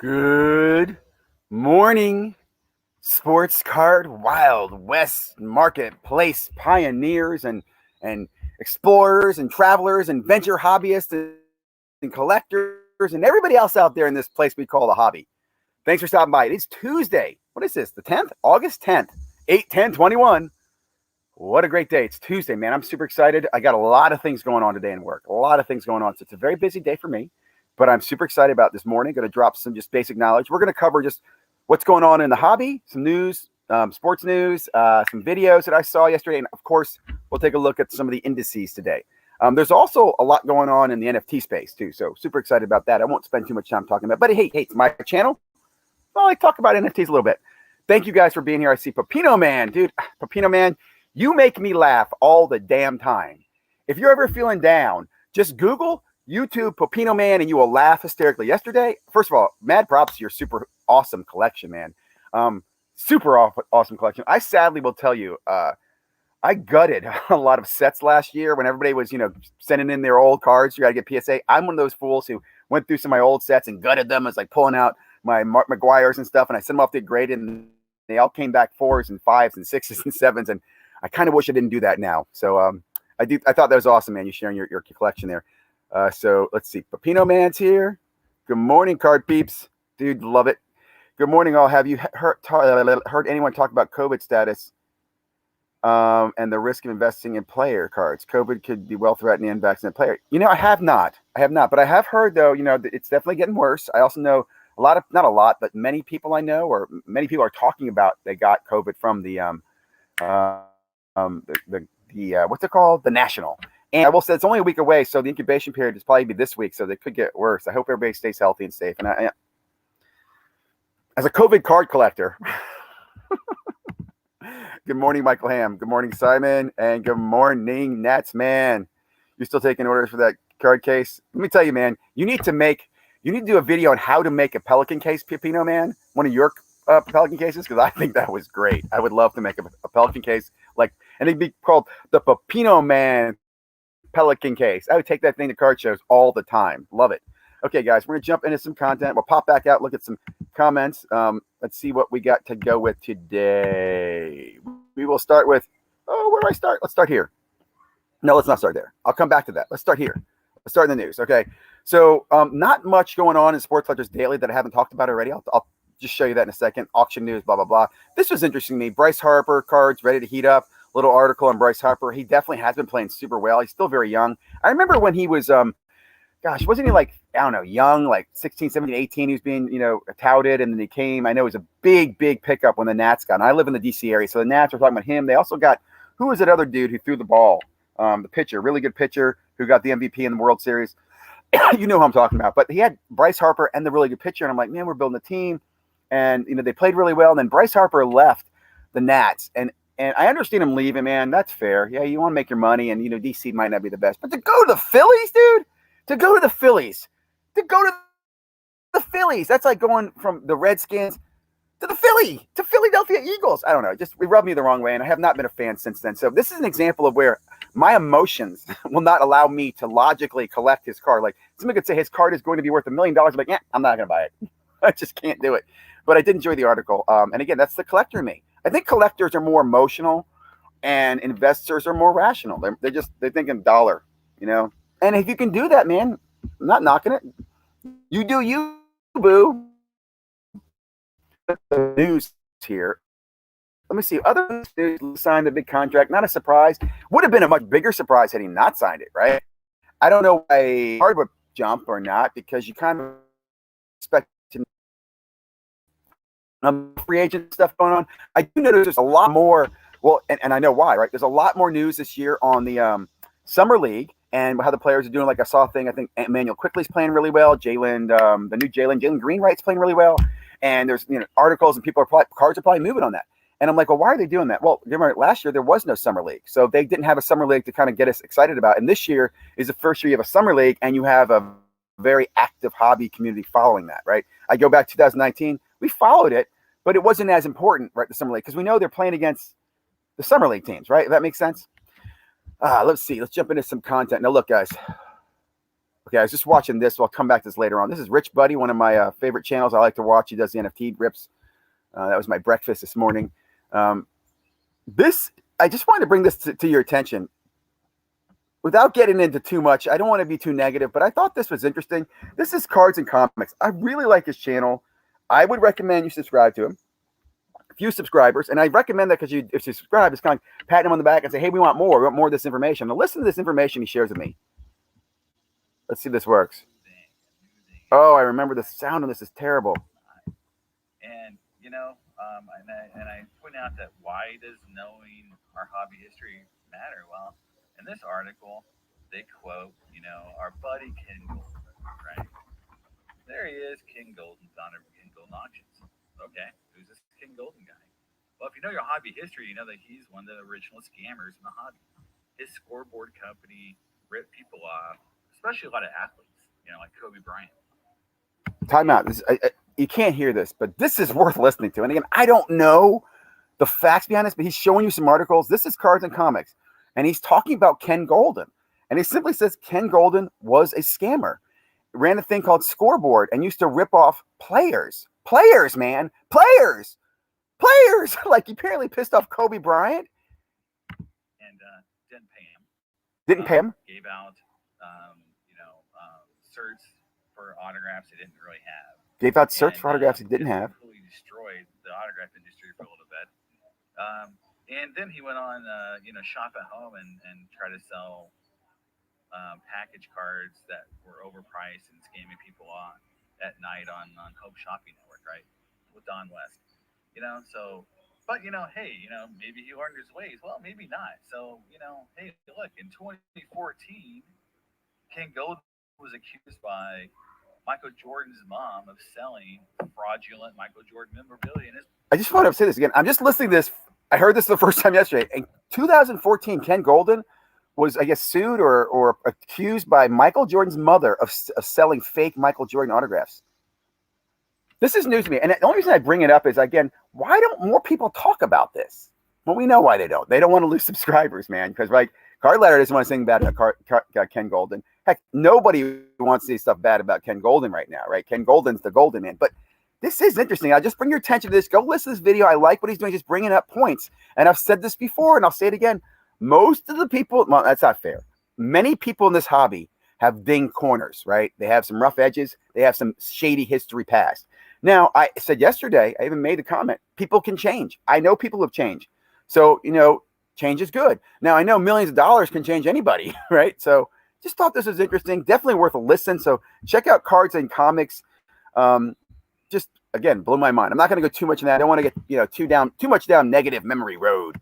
Good morning, sports card Wild West marketplace pioneers and explorers and travelers and venture hobbyists and collectors and everybody else out there in this place we call the hobby. Thanks for stopping by. It's Tuesday. What is this? The 10th? August 10th, 8/10/21. What a great day. It's Tuesday, man. I'm super excited. I got a lot of things going on today in work. A lot of things going on. So it's a very busy day for me, but I'm super excited about this morning. Going to drop some just basic knowledge. We're going to cover just what's going on in the hobby, some news, sports news, some videos that I saw yesterday. And of course, we'll take a look at some of the indices today. There's also a lot going on in the NFT space too. So super excited about that. I won't spend too much time talking about it, but hey, it's my channel. Well, I talk about NFTs a little bit. Thank you guys for being here. I see Pepino Man, dude. Pepino Man, you make me laugh all the damn time. If you're ever feeling down, just Google YouTube Pepino Man and you will laugh hysterically. Yesterday, first of all, mad props to your super awesome collection, man. Super awesome collection. I sadly will tell you, I gutted a lot of sets last year when everybody was, sending in their old cards. You got to get PSA. I'm one of those fools who went through some of my old sets and gutted them. As like pulling out my Mark McGuire's and stuff, and I sent them off to get graded, and they all came back 4s and 5s and 6s and 7s, and I kind of wish I didn't do that now. So I thought that was awesome, man. You sharing your collection there. So let's see. Pepino Man's here. Good morning, card peeps. Dude, love it. Good morning, all. Have you heard anyone talk about COVID status and the risk of investing in player cards? COVID could be well-threatening unvaccinated player. I have not. But I have heard, though, that it's definitely getting worse. I also know not a lot, but many people I know, or many people are talking about they got COVID from the what's it called? The National. And I will say it's only a week away, so the incubation period is probably be this week, so they could get worse. I hope everybody stays healthy and safe. And I as a COVID card collector, good morning, Michael Ham. Good morning, Simon. And good morning, Nats, man. You're still taking orders for that card case? Let me tell you, man, you need to do a video on how to make a Pelican case, Pepino Man, one of your Pelican cases, because I think that was great. I would love to make a Pelican case, and it'd be called the Pepino Man Pelican case. I would take that thing to card shows all the time. Love it. Okay, guys, we're going to jump into some content. We'll pop back out, look at some comments. Let's see what we got to go with today. We will start with, where do I start? Let's start here. No, let's not start there. I'll come back to that. Let's start here. Let's start in the news. Okay, so not much going on in Sports Collectors Daily that I haven't talked about already. I'll just show you that in a second. Auction news, blah, blah, blah. This was interesting to me. Bryce Harper cards ready to heat up. Little article on Bryce Harper. He definitely has been playing super well. He's still very young. I remember when he was, wasn't he young, like 16, 17, 18? He was being, touted, and then he came. I know it was a big, big pickup when the Nats got him. I live in the D.C. area, so the Nats were talking about him. They also got, who was that other dude who threw the ball? The pitcher, really good pitcher who got the MVP in the World Series. You know who I'm talking about. But he had Bryce Harper and the really good pitcher, and I'm like, man, we're building a team. And, they played really well. And then Bryce Harper left the Nats, and I understand him leaving, man. That's fair. Yeah, you want to make your money, and, DC might not be the best. But to go to the Phillies, dude, to go to the Phillies, that's like going from the Redskins to to Philadelphia Eagles. I don't know. It rubbed me the wrong way, and I have not been a fan since then. So this is an example of where my emotions will not allow me to logically collect his card. Like, somebody could say his card is going to be worth $1 million. I'm like, yeah, I'm not going to buy it. I just can't do it. But I did enjoy the article. And again, that's the collector in me. I think collectors are more emotional and investors are more rational. They're thinking dollar, And if you can do that, man, I'm not knocking it. You do you, boo. The news here. Let me see. Other news signed a big contract. Not a surprise. Would have been a much bigger surprise had he not signed it, right? I don't know why hard would jump or not, because you kind of expect free agent stuff going on. I do notice there's a lot more. Well, and I know why, right? There's a lot more news this year on the Summer League and how the players are doing. Like I saw a thing, I think Emmanuel Quickly's playing really well. the new Jalen Greenwright's playing really well. And there's articles and cards are probably moving on that. And I'm like, well, why are they doing that? Well, remember last year there was no Summer League. So they didn't have a Summer League to kind of get us excited about. And this year is the first year you have a Summer League and you have a very active hobby community following that, right? I go back to 2019, we followed it, but it wasn't as important, right, the Summer League, because we know they're playing against the Summer League teams, right? If that makes sense. Let's see. Let's jump into some content. Now, look, guys. Okay, I was just watching this. So I'll come back to this later on. This is Rich Buddy, one of my favorite channels I like to watch. He does the NFT rips. That was my breakfast this morning. I just wanted to bring this to your attention. Without getting into too much, I don't want to be too negative, but I thought this was interesting. This is Cards and Comics. I really like his channel. I would recommend you subscribe to him. A few subscribers, and I recommend that because if you subscribe, it's kind of patting him on the back and say, hey, we want more. We want more of this information. Now listen to this information he shares with me. Let's see if this works. Oh, I remember the sound of this is terrible. And, and I point out that why does knowing our hobby history matter? Well, in this article, they quote, our buddy Ken Golden, right? There he is, Ken Golden, founder of Ken Golden Auctions. Okay, who's this Ken Golden guy? Well, if you know your hobby history, you know that he's one of the original scammers in the hobby. His scoreboard company ripped people off, especially a lot of athletes, like Kobe Bryant. Time out. You can't hear this, but this is worth listening to. And again, I don't know the facts behind this, but he's showing you some articles. This is Cards and Comics, and he's talking about Ken Golden. And he simply says Ken Golden was a scammer, ran a thing called Scoreboard, and used to rip off players. Players, man. Players. Like, he apparently pissed off Kobe Bryant. And didn't pay him. Didn't pay him? Gave out, certs for autographs he didn't really have. Gave out certs for autographs he didn't have. Completely destroyed the autograph industry for a little bit. And then he went on, shop at home and try to sell package cards that were overpriced and scamming people on at night on Hope Shopping Network, right? With Don West. But hey, maybe he learned his ways. Well, maybe not. So, hey, look, in 2014, Ken Golden was accused by Michael Jordan's mom of selling fraudulent Michael Jordan memorabilia. I just want to say this again. I'm just listening to this. I heard this the first time yesterday. In 2014, Ken Golden was, I guess, sued or accused by Michael Jordan's mother of selling fake Michael Jordan autographs. This is news to me. And the only reason I bring it up is, again, why don't more people talk about this? Well, we know why they don't. They don't want to lose subscribers, man. Because, like, Card Ladder doesn't want to sing bad about Ken Golden. Heck, nobody wants to say stuff bad about Ken Golden right now, right? Ken Golden's the Golden Man. But this is interesting. I'll just bring your attention to this. Go listen to this video. I like what he's doing, just bringing up points. And I've said this before, and I'll say it again. Most of the people, well, that's not fair. Many people in this hobby have ding corners, right? They have some rough edges. They have some shady history past. Now, I said yesterday, I even made the comment, people can change. I know people have changed. So, change is good. Now, I know millions of dollars can change anybody, right? So just thought this was interesting. Definitely worth a listen. So check out Cards and Comics. Just, again, blew my mind. I'm not going to go too much in that. I don't want to get, too much down negative memory road.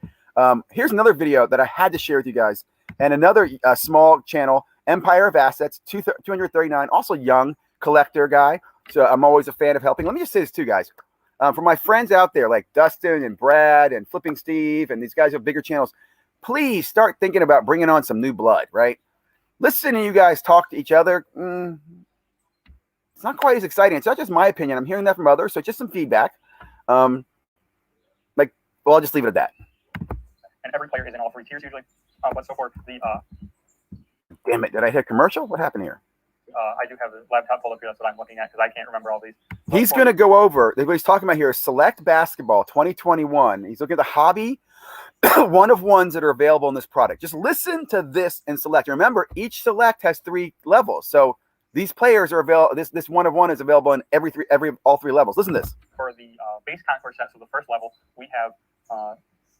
Here's another video that I had to share with you guys. And another small channel, Empire of Assets, 239, also young collector guy. So I'm always a fan of helping. Let me just say this too, guys. For my friends out there like Dustin and Brad and Flipping Steve and these guys with bigger channels, please start thinking about bringing on some new blood, right? Listening to you guys talk to each other, it's not quite as exciting. It's not just my opinion. I'm hearing that from others, so just some feedback. I'll just leave it at that. And every player is in all three tiers usually. But so for the damn it, did I hit commercial? What happened here? I do have the laptop pulled up here. That's what I'm looking at because I can't remember all these. He's going to go over what he's talking about here is Select Basketball 2021. He's looking at the hobby one of ones that are available in this product. Just listen to this and select. Remember, each select has 3 levels. So these players are available. This one of one is available in all 3 levels. Listen to this. For the base concourse set, so the first level, we have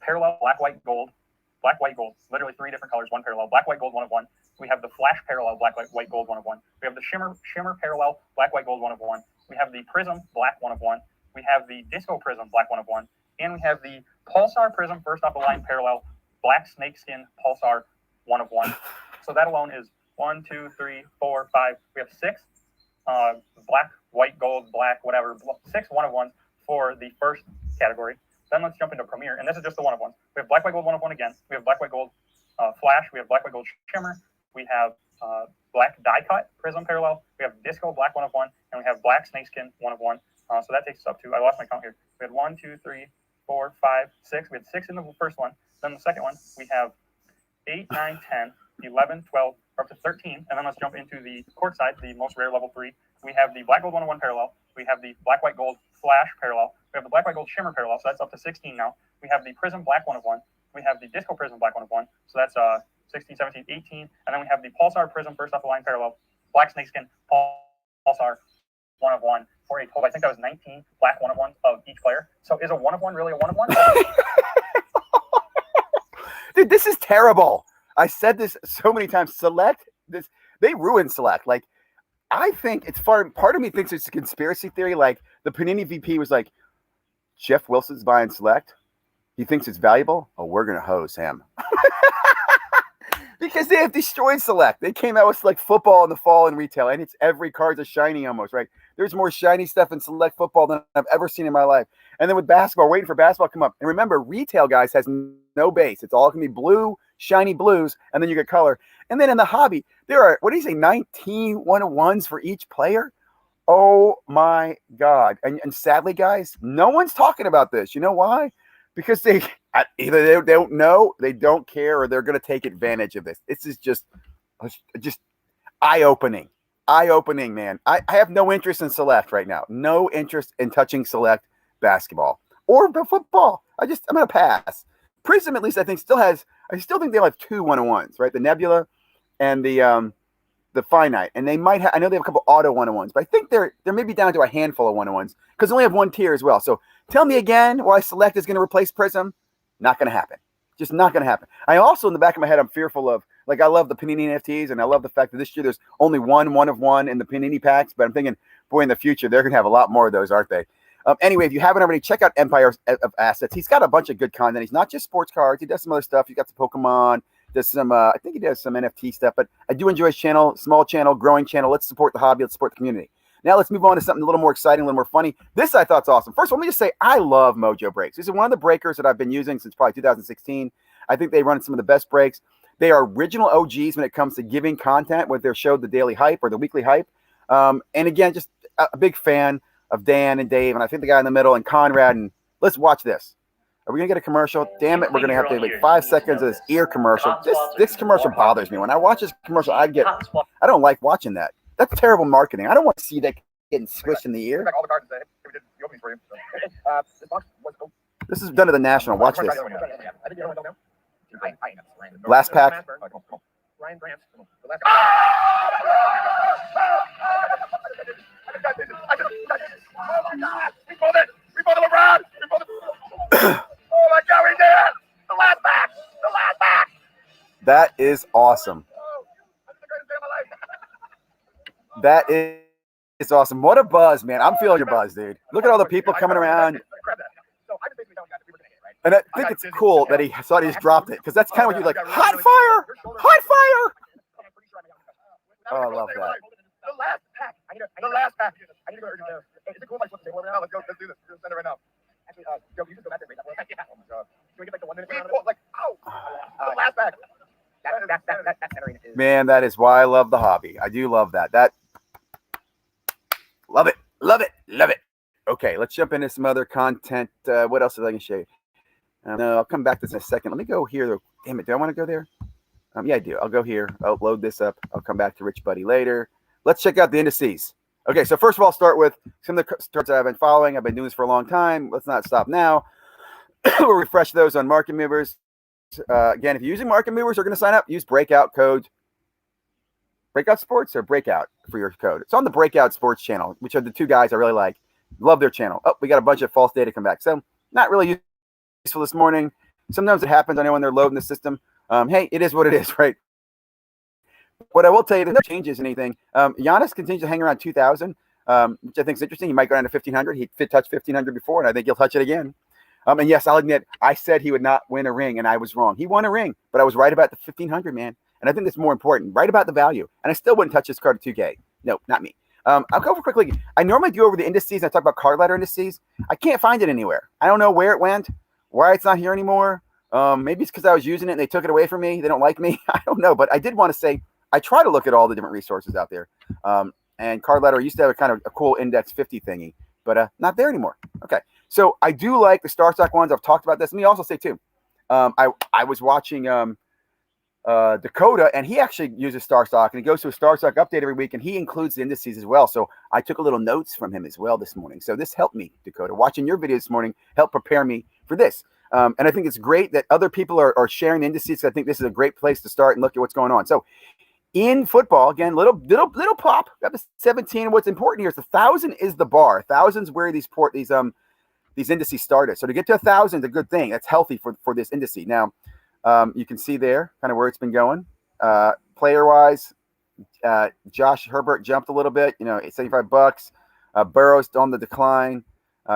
parallel black, white, gold. Black, white, gold. Literally 3 different colors, 1 parallel. Black, white, gold, 1 of 1. We have the flash parallel, black, white, gold, 1 of 1. We have the shimmer parallel, black, white, gold, 1 of 1. We have the prism, black, 1 of 1. We have the disco prism, black, 1 of 1. And we have the pulsar prism, first off the line, parallel, black snakeskin pulsar, 1 of 1. So that alone is 1, 2, 3, 4, 5. We have 6 black, white, gold, black, whatever, 6 1 of 1s for the first category. Then let's jump into Premiere, and this is just the 1 of 1s. We have black, white, gold, 1 of 1 again. We have black, white, gold flash. We have black, white, gold shimmer. We have black die cut prism parallel. We have disco black 1 of 1, and we have black snakeskin 1 of 1. So that takes us up to, I lost my count here. We had 1, 2, 3, 4, 5, 6. We had 6 in the first one. Then the second one, we have 8, 9, 10, 11, 12, or up to 13. And then let's jump into the court side, the most rare level 3. We have the black gold 101 parallel. We have the black white gold flash parallel. We have the black white gold shimmer parallel, so that's up to 16 now. We have the prism black 1 of 1. We have the disco prism black 1 of 1, so that's 16, 17, 18. And then we have the pulsar prism first off the line parallel, black snakeskin pulsar 1 of 1 for a total. I think that was 19 black 1 of 1 of each player. So is a 1 of 1 really a 1 of 1? Dude, this is terrible. I said this so many times. Select this. They ruined Select. Like, I think it's far. Part of me thinks it's a conspiracy theory. Like, the Panini VP was like, Jeff Wilson's buying Select. He thinks it's valuable. Oh, we're gonna hose him. Because they have destroyed Select. They came out with Select football in the fall in retail, and it's every card's a shiny almost, right? There's more shiny stuff in Select football than I've ever seen in my life. And then with basketball, waiting for basketball to come up. And remember, retail, guys, has no base. It's all going to be blue, shiny blues, and then you get color. And then in the hobby, there are, what do you say, 19 1-of-1s for each player? Oh, my God. And sadly, guys, no one's talking about this. You know why? Because either they don't know, they don't care, or they're going to take advantage of this. This is just eye-opening. Eye-opening, man. I have no interest in Select right now. No interest in touching Select basketball or football. I'm going to pass. Prism, at least, I still think they'll have 2 1-of-1s, right? The Nebula and the Finite. And they might have, I know they have a couple auto 1-of-1s, but I think they're maybe down to a handful of 1-of-1s because they only have one tier as well. So tell me again why Select is going to replace Prism. Not going to happen. Just not going to happen. I also, in the back of my head, I'm fearful of, like, I love the Panini NFTs, and I love the fact that this year there's only one of 1 in the Panini packs, but I'm thinking, boy, in the future, they're going to have a lot more of those, aren't they? Anyway, if you haven't already, check out Empire of Assets. He's got a bunch of good content. He's not just sports cards. He does some other stuff. He's got some Pokemon, does some, I think he does some NFT stuff, but I do enjoy his channel, small channel, growing channel. Let's support the hobby. Let's support the community. Now let's move on to something a little more exciting, a little more funny. This I thought's awesome. First of all, let me just say I love Mojo Breaks. This is one of the breakers that I've been using since probably 2016. I think they run some of the best breaks. They are original OGs when it comes to giving content, whether they're showed the daily hype or the weekly hype. And again, just a big fan of Dan and Dave, and I think the guy in the middle, and Conrad. And let's watch this. Are we going to get a commercial? Damn it, we're going to have to like 5 seconds of this ear commercial. This commercial bothers me. When I watch this commercial, I don't like watching that. That's terrible marketing. I don't want to see that getting squished in the ear. This is done to the National. Watch this. Last pack. That is awesome. That is awesome. What a buzz, man. I'm feeling your buzz, dude. Look at all the people coming around. And I think it's cool that he thought he just dropped it, because that's kind of what you're like, hot fire! Hot fire! Oh, I love that. The last pack. I need to go urgent there. Is it cool if I flip the table right now? Let's go. Let's do this. Let's send it right now. Actually, Joe, you just go back there and break that. Oh my god. Can we get like the 1 minute? Like, ow! The last pack. That centering is. Man, that is why I love the hobby. I do love that. Love it. Love it. Love it. Okay, let's jump into some other content. What else is I going to show you? No, I'll come back to this in a second. Let me go here, though. Damn it. Do I want to go there? Yeah, I do. I'll go here. I'll load this up. I'll come back to Rich Buddy later. Let's check out the indices. Okay, so first of all, I'll start with some of the charts I've been following. I've been doing this for a long time. Let's not stop now. We'll refresh those on market movers. Again, if you're using market movers, you're going to sign up. Use breakout code. Breakout Sports or Breakout for your code. It's on the Breakout Sports channel, which are the two guys I really like. Love their channel. Oh, we got a bunch of false data come back. So not really useful this morning. Sometimes it happens. I know when they're loading the system. Hey, it is what it is, right? What I will tell you, there's no changes in anything. Giannis continues to hang around 2,000, which I think is interesting. He might go down to 1,500. He touched 1,500 before, and I think he'll touch it again. And yes, I'll admit, I said he would not win a ring, and I was wrong. He won a ring, but I was right about the 1,500, man. And I think that's more important, right about the value. And I still wouldn't touch this card at 2K. No, not me. I'll go over quickly. I normally do over the indices. I talk about card letter indices. I can't find it anywhere. I don't know where it went, why it's not here anymore. Maybe it's because I was using it and they took it away from me. They don't like me. I don't know. But I did want to say, I try to look at all the different resources out there. And card letter used to have a kind of a cool index 50 thingy, but not there anymore. Okay. So I do like the Star Stock ones. I've talked about this. Let me also say too, I was watching Dakota, and he actually uses StarStock, and he goes to a StarStock update every week, and he includes the indices as well. So I took a little notes from him as well this morning. So this helped me, Dakota. Watching your video this morning helped prepare me for this. And I think it's great that other people are sharing the indices. I think this is a great place to start and look at what's going on. So in football, again, little pop. Got the 17. What's important here is 1,000 is the bar. 1,000's where these indices started. So to get to 1,000 is a good thing. That's healthy for this indice. Now, you can see there kind of where it's been going. Player-wise, Josh Herbert jumped a little bit, $75. Burrow's on the decline.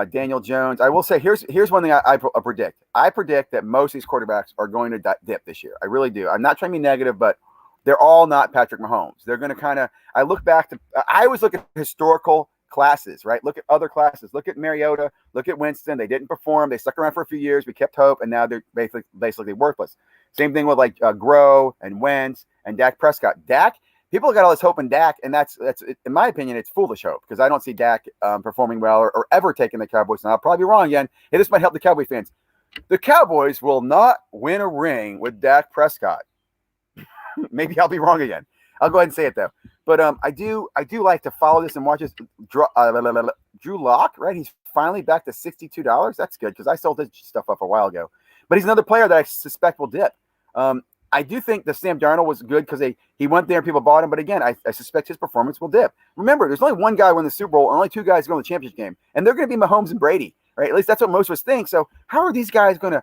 Daniel Jones. I will say, here's one thing I predict. I predict that most of these quarterbacks are going to dip this year. I really do. I'm not trying to be negative, but they're all not Patrick Mahomes. They're going to I always look at historical classes, right? Look at other classes. Look at Mariota. Look at Winston. They didn't perform. They stuck around for a few years. We kept hope, and now they're basically worthless. Same thing with Groh and Wentz and Dak Prescott. People got all this hope in Dak, and that's in my opinion, it's foolish hope because I don't see Dak performing well or ever taking the Cowboys. Now I'll probably be wrong again. Hey, this might help the Cowboy fans. The Cowboys will not win a ring with Dak Prescott. Maybe I'll be wrong again. I'll go ahead and say it though. But I do like to follow this and watch this. Drew Lock, right? He's finally back to $62. That's good because I sold this stuff up a while ago. But he's another player that I suspect will dip. I do think the Sam Darnold was good because he went there and people bought him. But again, I suspect his performance will dip. Remember, there's only one guy win the Super Bowl and only two guys go in the championship game. And they're going to be Mahomes and Brady, right? At least that's what most of us think. So how are these guys going to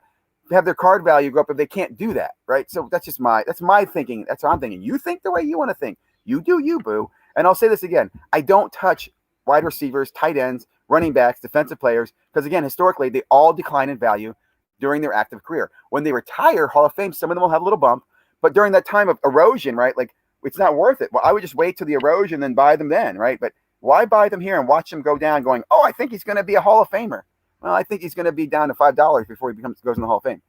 have their card value go up if they can't do that, right? So that's my thinking. That's what I'm thinking. You think the way you want to think. You do you, boo. And I'll say this again. I don't touch wide receivers, tight ends, running backs, defensive players, because again, historically, they all decline in value during their active career. When they retire, Hall of Fame, some of them will have a little bump, but during that time of erosion, right, like it's not worth it. Well, I would just wait till the erosion and then buy them then, right? But why buy them here and watch them go down going, oh, I think he's going to be a Hall of Famer. Well, I think he's going to be down to $5 before he goes in the Hall of Fame.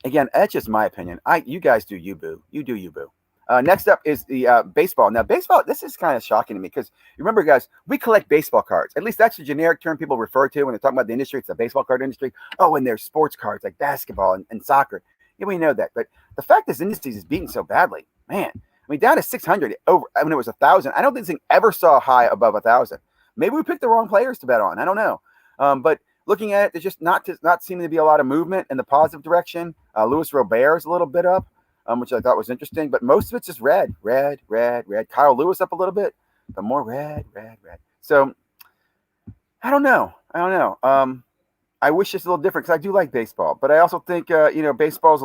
Again, that's just my opinion. You guys do you, boo. You do you, boo. Next up is the baseball. Now, baseball, this is kind of shocking to me because remember, guys, we collect baseball cards. At least that's the generic term people refer to when they're talking about the industry. It's the baseball card industry. Oh, and there's sports cards like basketball and soccer. Yeah, we know that. But the fact this industry is beaten so badly, man. I mean, down to 600 over when it was 1,000. I don't think this thing ever saw a high above 1,000. Maybe we picked the wrong players to bet on. I don't know. But looking at it, there's just not seeming to be a lot of movement in the positive direction. Luis Robert is a little bit up, which I thought was interesting. But most of it's just red. Kyle Lewis up a little bit, but more red. So I don't know. I wish it's a little different because I do like baseball. But I also think, baseball's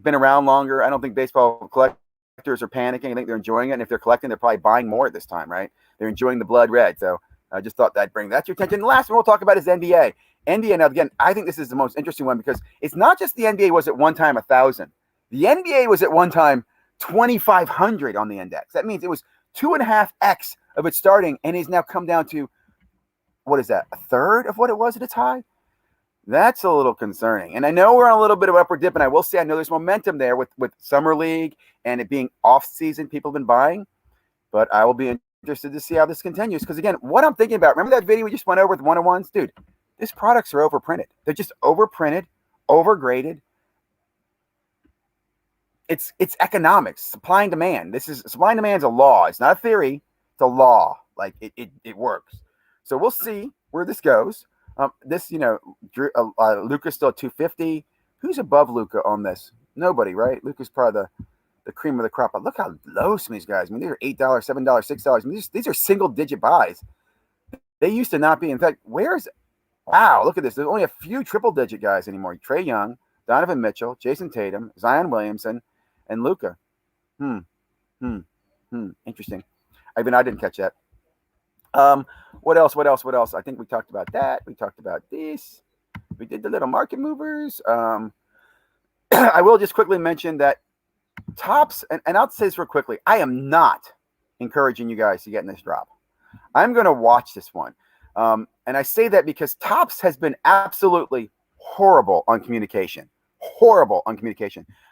been around longer. I don't think baseball collectors are panicking. I think they're enjoying it. And if they're collecting, they're probably buying more at this time, right? They're enjoying the blood red. So I just thought I'd bring that to your attention. The last one we'll talk about is NBA. NBA, now again, I think this is the most interesting one because it's not just the NBA was at one time 1,000. The NBA was at one time 2,500 on the index. That means it was 2.5x of its starting and has now come down to, what is that, a third of what it was at its high? That's a little concerning. And I know we're on a little bit of upward dip, and I will say I know there's momentum there with Summer League and it being off-season. People have been buying, but I will be interested to see how this continues. Because again, what I'm thinking about, remember that video we just went over with one-on-ones? Dude, these products are overprinted. They're just overprinted, overgraded. It's economics, supply and demand. Supply and demand is a law. It's not a theory. It's a law. Like it works. So we'll see where this goes. Luka's still at 250. Who's above Luka on this? Nobody, right? Luka's probably the cream of the crop. But look how low some of these guys. I mean, these are $8, $7, $6. I mean, these are single-digit buys. They used to not be. In fact, wow, look at this. There's only a few triple-digit guys anymore. Trae Young, Donovan Mitchell, Jason Tatum, Zion Williamson, and Luka. Interesting. I didn't catch that. What else? I think we talked about that. We talked about this. We did the little market movers. I will just quickly mention that Tops, and I'll say this real quickly, I am not encouraging you guys to get in this drop. I'm going to watch this one. And I say that because Tops has been absolutely horrible on communication.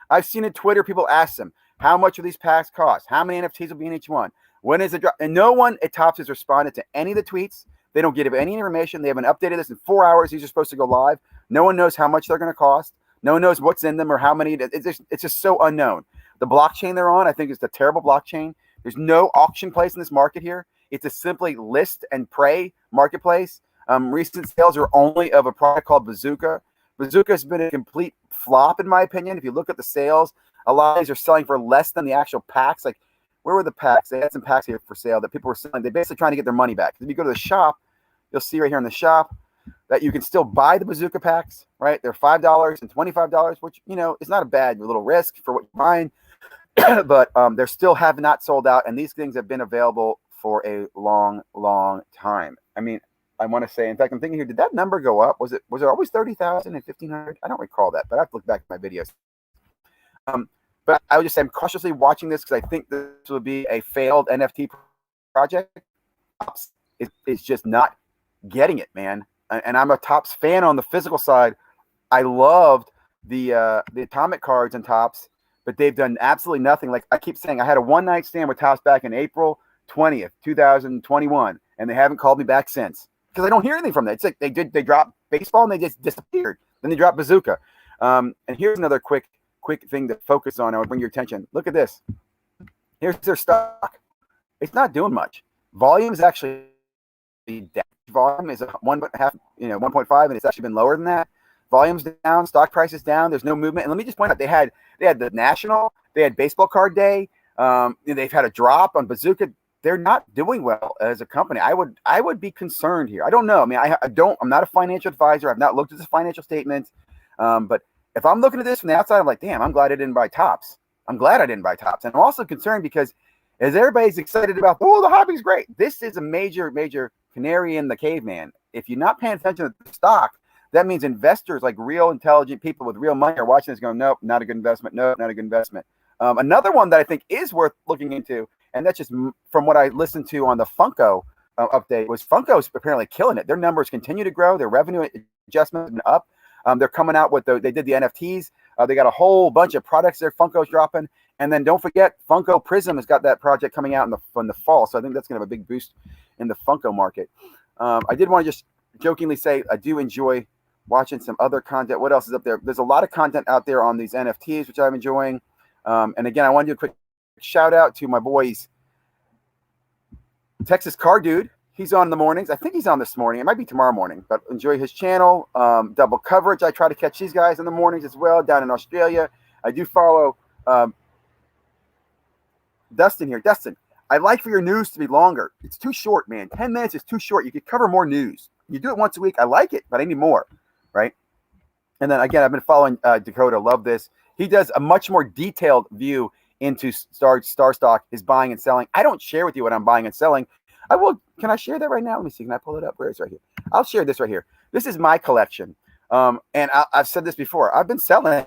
I've seen in Twitter, people ask them, how much will these packs cost? How many NFTs will be in each one? When is the drop? And no one at Tops has responded to any of the tweets. They don't give any information. They haven't updated this in 4 hours. These are supposed to go live. No one knows how much they're going to cost. No one knows what's in them or how many. It's just so unknown. The blockchain they're on, I think, is a terrible blockchain. There's no auction place in this market here. It's a simply list and pray marketplace. Recent sales are only of a product called Bazooka. Bazooka has been a complete flop, in my opinion. If you look at the sales, a lot of these are selling for less than the actual packs. Like, where were the packs? They had some packs here for sale that people were selling. They're basically trying to get their money back. If you go to the shop, you'll see right here in the shop that you can still buy the Bazooka packs, right? They're $5 and $25, which, you know, is not a bad little risk for what you're buying. But they still have not sold out, and these things have been available for a long, long time. I mean, I want to say, in fact, I'm thinking here, did that number go up? Was it always 30,000 and 1,500? I don't recall that, but I have to look back at my videos. But I would just say I'm cautiously watching this because I think this will be a failed NFT project. It's just not getting it, man. And I'm a Topps fan on the physical side. I loved the atomic cards and Topps, but they've done absolutely nothing. Like I keep saying, I had a one-night stand with Topps back in April 20th, 2021, and they haven't called me back since because I don't hear anything from them. It's like they dropped baseball and they just disappeared. Then they dropped Bazooka. And here's another quick thing to focus on. I would bring your attention. Look at this. Here's their stock. It's not doing much. Volume is actually down. Volume is 1.5, and it's actually been lower than that. Volume's down, stock price is down. There's no movement. And let me just point out, they had the National, they had Baseball Card Day. They've had a drop on Bazooka. They're not doing well as a company. I would be concerned here. I don't know. I mean, I'm not a financial advisor. I've not looked at the financial statements. But if I'm looking at this from the outside, I'm like, damn, I'm glad I didn't buy Topps. I'm glad I didn't buy Topps. And I'm also concerned because as everybody's excited about, the hobby's great. This is a major canary in the caveman. If you're not paying attention to the stock, that means investors, like real intelligent people with real money, are watching this going, nope, not a good investment. Nope, not a good investment. Another one that I think is worth looking into, and that's just from what I listened to on the Funko update, was Funko's apparently killing it. Their numbers continue to grow. Their revenue adjustment has been up. They're coming out with they did the NFTs. They got a whole bunch of products there. Funko's dropping. And then don't forget, Funko Prism has got that project coming out in the fall. So I think that's going to have a big boost in the Funko market. I did want to just jokingly say I do enjoy watching some other content. What else is up there? There's a lot of content out there on these NFTs, which I'm enjoying. And again, I want to do a quick shout out to my boys, Texas Car Dude. He's on in the mornings. I think he's on this morning. It might be tomorrow morning, but enjoy his channel. Double Coverage. I try to catch these guys in the mornings as well down in Australia. I do follow Dustin here. Dustin, I'd like for your news to be longer. It's too short, man. 10 minutes is too short. You could cover more news. You do it once a week. I like it, but I need more, right? And then again, I've been following Dakota. Love this. He does a much more detailed view into Star Stock, his buying and selling. I don't share with you what I'm buying and selling. I will. Can I share that right now? Let me see. Can I pull it up? Where is it? Right here? I'll share this right here. This is my collection. And I've said this before. I've been selling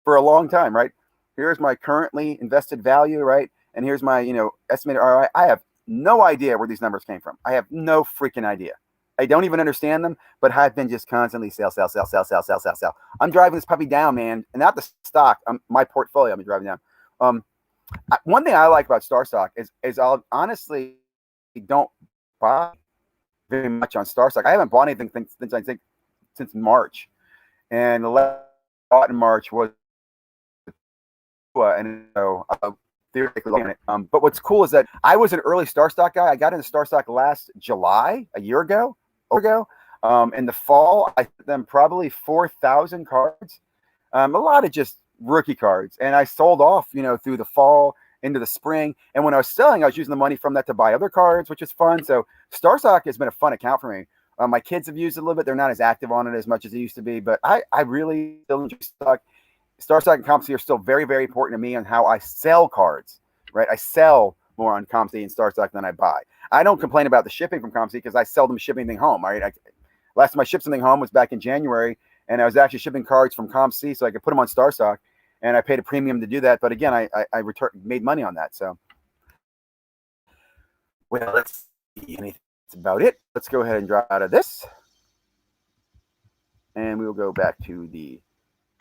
for a long time, right? Here's my currently invested value, right? And here's my, estimated ROI. I have no idea where these numbers came from. I have no freaking idea. I don't even understand them, but I've been just constantly sell. I'm driving this puppy down, man. And not the stock, my portfolio I'm driving down. One thing I like about Star Stock is I'll honestly don't buy very much on Star Stock. I haven't bought anything since March. And the last bought in March was and so theoretically looking at it. But what's cool is that I was an early Star Stock guy. I got into Star Stock last July, a year ago. In the fall, I sent them probably 4,000 cards. A lot of just rookie cards. And I sold off, through the fall into the spring. And when I was selling, I was using the money from that to buy other cards, which is fun. So Star Stock has been a fun account for me. My kids have used it a little bit. They're not as active on it as much as they used to be, but I really still enjoy Stock. Star Stock and ComC are still very, very important to me on how I sell cards, right? I sell more on ComC and Star Stock than I buy. I don't complain about the shipping from ComC because I seldom ship anything home, right? Last time I shipped something home was back in January, and I was actually shipping cards from ComC so I could put them on Star Stock, and I paid a premium to do that. But again, I made money on that. So, well, let's see. That's about it. Let's go ahead and drop out of this, and we will go back to the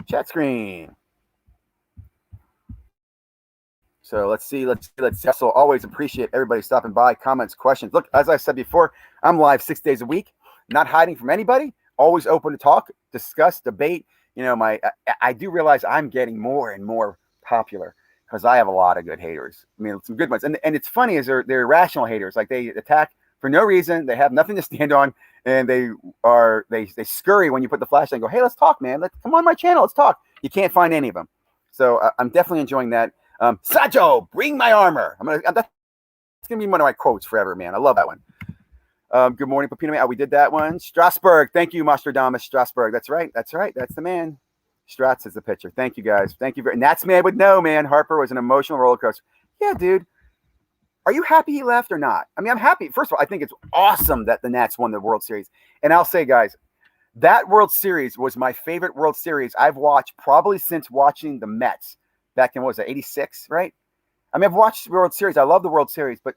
chat screen. So let's see. Let's also always appreciate everybody stopping by, comments, questions. Look, as I said before, I'm live 6 days a week, not hiding from anybody, always open to talk, discuss, debate, I do realize I'm getting more and more popular because I have a lot of good haters. I mean, some good ones. And it's funny is they're irrational haters. Like they attack for no reason. They have nothing to stand on, and they scurry when you put the flashlight and go, "Hey, let's talk, man. Let's come on my channel. Let's talk." You can't find any of them. So I'm definitely enjoying that. Sajo, bring my armor. That's gonna be one of my quotes forever, man. I love that one. Good morning, Pepino Man. Oh, we did that one. Strasburg. Thank you, Nostradamus Strasburg. That's right. That's the man. Strats is the pitcher. Thank you, guys. Thank you very much. Nats man would know, man. Harper was an emotional roller coaster. Yeah, dude. Are you happy he left or not? I mean, I'm happy. First of all, I think it's awesome that the Nats won the World Series. And I'll say, guys, that World Series was my favorite World Series I've watched probably since watching the Mets back in, what was it, 86, right? I mean, I've watched the World Series. I love the World Series. But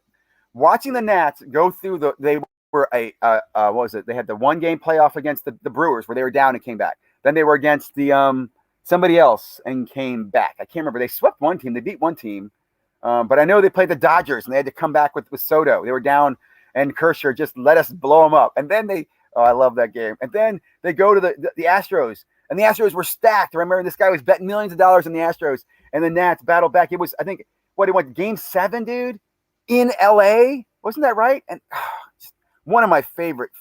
watching the Nats go through they were what was it? They had the one-game playoff against the Brewers where they were down and came back. Then they were against the somebody else and came back. I can't remember. They swept one team. They beat one team. But I know they played the Dodgers and they had to come back with Soto. They were down and Kershaw just let us blow them up. And then I love that game. And then they go to the Astros, and the Astros were stacked. I remember this guy was betting millions of dollars on the Astros, and the Nats battled back. It was, I think, it went game 7, dude, in LA. Wasn't that right? And one of my favorite.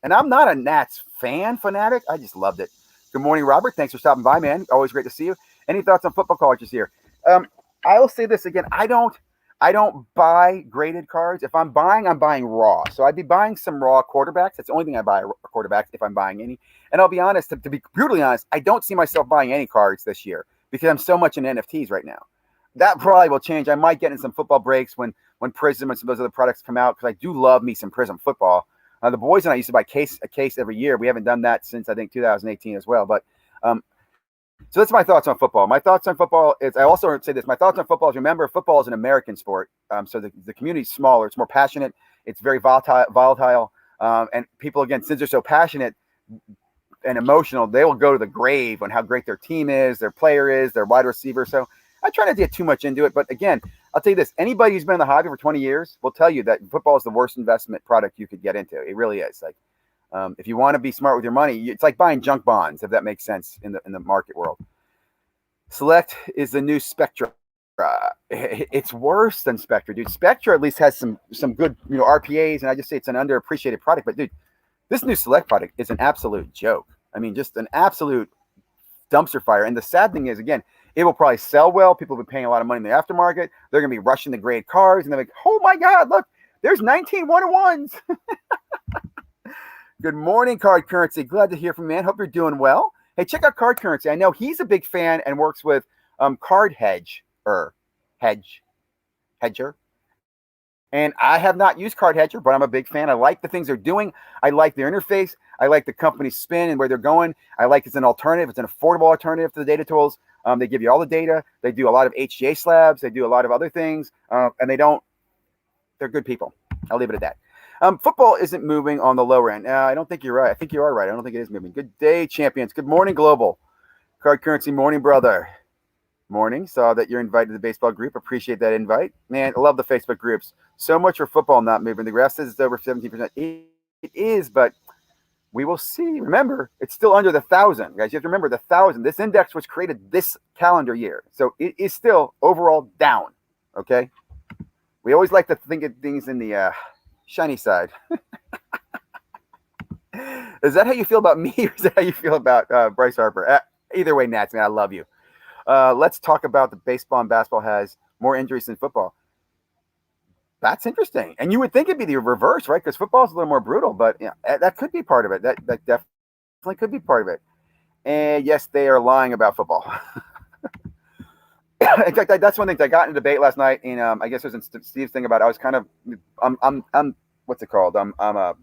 And I'm not a Nats fanatic. I just loved it. Good morning, Robert. Thanks for stopping by, man. Always great to see you. Any thoughts on football colleges here? I will say this again. I don't buy graded cards. If I'm buying raw. So I'd be buying some raw quarterbacks. That's the only thing I buy a quarterback if I'm buying any. And I'll be honest, to be brutally honest, I don't see myself buying any cards this year because I'm so much in NFTs right now. That probably will change. I might get in some football breaks when Prism and some of those other products come out because I do love me some Prism football. The boys and I used to buy a case every year. We haven't done that since I think 2018 as well. But so that's my thoughts on football. My thoughts on football is, I also say this, my thoughts on football is, remember, football is an American sport. So the community is smaller. It's more passionate. It's very volatile. And people, again, since they're so passionate and emotional, they will go to the grave on how great their team is, their player is, their wide receiver. So I try not to get too much into it. But again, I'll tell you this, anybody who's been in the hobby for 20 years will tell you that football is the worst investment product you could get into. It really is. Like, if you want to be smart with your money, it's like buying junk bonds, if that makes sense in the market world. Select is the new Spectra. It's worse than Spectra, dude. Spectra at least has some good, RPAs, and I just say it's an underappreciated product. But dude, this new Select product is an absolute joke. I mean, just an absolute dumpster fire. And the sad thing is, again, it will probably sell well. People will be paying a lot of money in the aftermarket. They're going to be rushing the grade cars, and they're like, oh my God, look, there's 19 101s. Good morning, Card Currency. Glad to hear from you, man. Hope you're doing well. Hey, check out Card Currency. I know he's a big fan and works with Card Hedger. And I have not used Card Hedger, but I'm a big fan. I like the things they're doing. I like their interface. I like the company's spin and where they're going. I like it's an alternative. It's an affordable alternative to the data tools. They give you all the data. They do a lot of HGA slabs. They do a lot of other things. And they're good people. I'll leave it at that. Football isn't moving on the lower end. I don't think you're right. I think you are right. I don't think it is moving. Good day, champions. Good morning, Global. Card Currency morning, brother. Morning. Saw that you're invited to the baseball group. Appreciate that invite. Man, I love the Facebook groups. So much for football not moving. The graph says it's over 17%. It is, but we will see. Remember, it's still under the 1,000. Guys, you have to remember the 1,000. This index was created this calendar year. So it is still overall down. Okay? We always like to think of things in the shiny side. Is that how you feel about me, or is that how you feel about Bryce Harper? Either way, Nats, man, I love you. Let's talk about the baseball and basketball has more injuries than football. That's interesting. And you would think it'd be the reverse, right? Because football is a little more brutal, but that could be part of it. That definitely could be part of it. And yes, they are lying about football. In fact, that's one thing. I got in a debate last night, and I guess it was in Steve's thing about it. I was kind of, I'm what's it called? I'm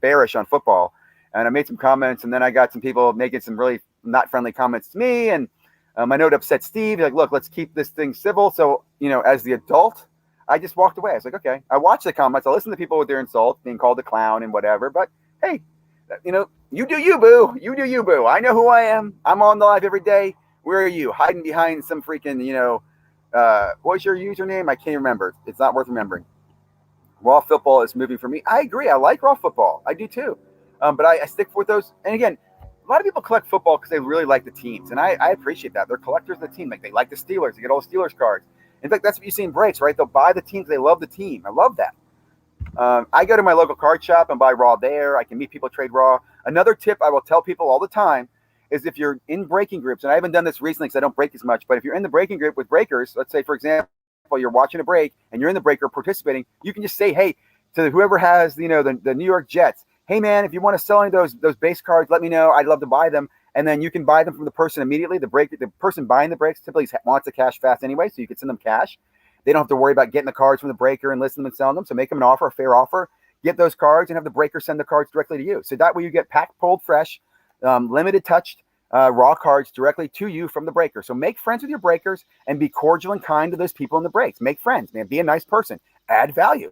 bearish on football, and I made some comments, and then I got some people making some really not friendly comments to me, and I know it upset Steve. Like, look, let's keep this thing civil. So, as the adult, I just walked away. I was like, okay. I watched the comments. I listened to people with their insults, being called a clown and whatever. But hey, you do you, boo. You do you, boo. I know who I am. I'm on the live every day. Where are you? Hiding behind some freaking, what's your username? I can't remember. It's not worth remembering. Raw football is moving for me. I agree. I like raw football. I do too. But I stick with those. And again, a lot of people collect football because they really like the teams, and I appreciate that. They're collectors of the team. Like they like the Steelers, they get all the Steelers cards. In fact, that's what you see in breaks, right? They'll buy the teams. They love the team. I love that. I go to my local card shop and buy raw there. I can meet people, trade raw. Another tip I will tell people all the time is if you're in breaking groups, and I haven't done this recently because I don't break as much, but if you're in the breaking group with breakers, let's say, for example, you're watching a break and you're in the breaker participating, you can just say, hey, to whoever has, the New York Jets, hey, man, if you want to sell any of those base cards, let me know. I'd love to buy them. And then you can buy them from the person immediately. The person buying the breaks typically wants the cash fast anyway, so you can send them cash. They don't have to worry about getting the cards from the breaker and listing them and selling them. So make them an offer, a fair offer. Get those cards and have the breaker send the cards directly to you. So that way you get packed, pulled, fresh, limited touched raw cards directly to you from the breaker. So make friends with your breakers and be cordial and kind to those people in the breaks. Make friends, man. Be a nice person. Add value.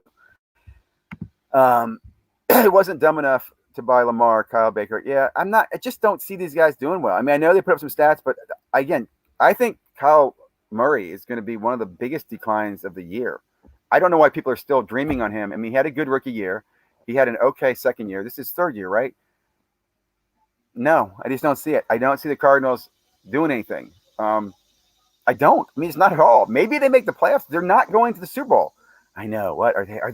It wasn't dumb enough to buy Lamar, Kyle Baker. Yeah, I just don't see these guys doing well. I mean, I know they put up some stats, but again, I think Kyle Murray is going to be one of the biggest declines of the year. I don't know why people are still dreaming on him. I mean, he had a good rookie year. He had an okay second year. This is his third year, right? No, I just don't see it. I don't see the Cardinals doing anything. I don't. I mean, it's not at all. Maybe they make the playoffs. They're not going to the Super Bowl. I know. What are they? Are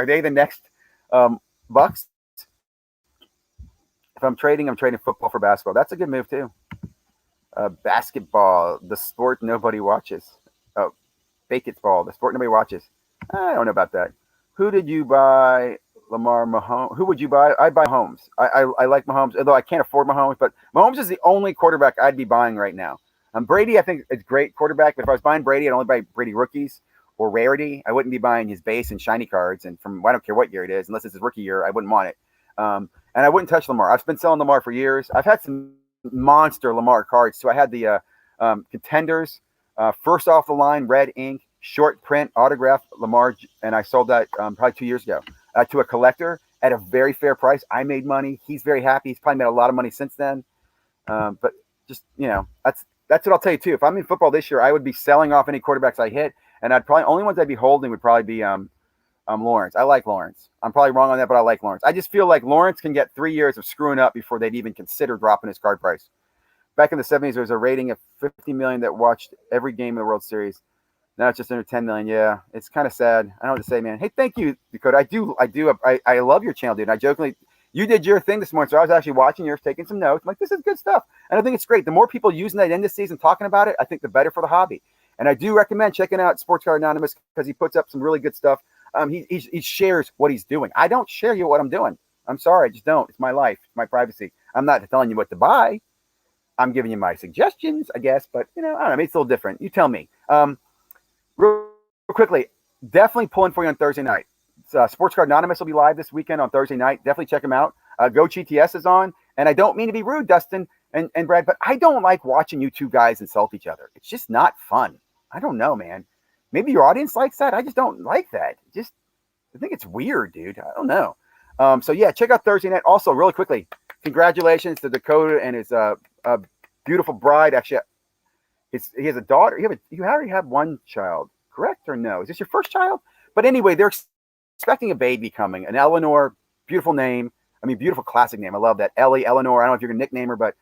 they the next Bucks? If I'm trading football for basketball. That's a good move too. Basketball, the sport nobody watches. Oh, ball, the sport nobody watches. I don't know about that. Who did you buy? Lamar, Mahomes. Who would you buy? I'd buy Mahomes. I like Mahomes, although I can't afford Mahomes. But Mahomes is the only quarterback I'd be buying right now. Brady, I think, is a great quarterback. But if I was buying Brady, I'd only buy Brady rookies or rarity. I wouldn't be buying his base and shiny cards. And I don't care what year it is, unless it's his rookie year, I wouldn't want it. And I wouldn't touch Lamar. I've been selling Lamar for years. I've had some monster Lamar cards. So I had the contenders, first off the line, red ink, short print, autograph Lamar, and I sold that probably 2 years ago to a collector at a very fair price. I made money. He's very happy. He's probably made a lot of money since then. But just, that's what I'll tell you too. If I'm in football this year, I would be selling off any quarterbacks I hit, and only ones I'd be holding would probably be Lawrence. I like Lawrence. I'm probably wrong on that, but I like Lawrence. I just feel like Lawrence can get 3 years of screwing up before they'd even consider dropping his card price. Back in the 70s, there was a rating of 50 million that watched every game of the World Series. Now it's just under 10 million. Yeah, it's kind of sad. I don't know what to say, man. Hey, thank you, Dakota. I love your channel, dude. I jokingly, you did your thing this morning, so I was actually watching yours, taking some notes. I'm like, this is good stuff. And I think it's great. The more people using that indices and talking about it, I think the better for the hobby. And I do recommend checking out Sports Card Anonymous because he puts up some really good stuff. He shares what he's doing. I don't share you what I'm doing. I'm sorry, I just don't. It's my life, my privacy. I'm not telling you what to buy. I'm giving you my suggestions, I guess, but I don't know. Maybe it's a little different. You tell me. Real quickly, definitely pulling for you on Thursday night. Sports Card Anonymous will be live this weekend on Thursday night. Definitely check him out. Go GTS is on, and I don't mean to be rude, Dustin and Brad, but I don't like watching you two guys insult each other. It's just not fun. I don't know, man. Maybe your audience likes that. I just don't like that. I think it's weird, dude. I don't know. So yeah, check out Thursday night. Also, really quickly, congratulations to Dakota and his beautiful bride. Actually, he has a daughter. You already have one child, correct or no? Is this your first child? But anyway, they're expecting a baby coming. An Eleanor, beautiful name. I mean, beautiful classic name. I love that. Ellie, Eleanor. I don't know if you're gonna nickname her, but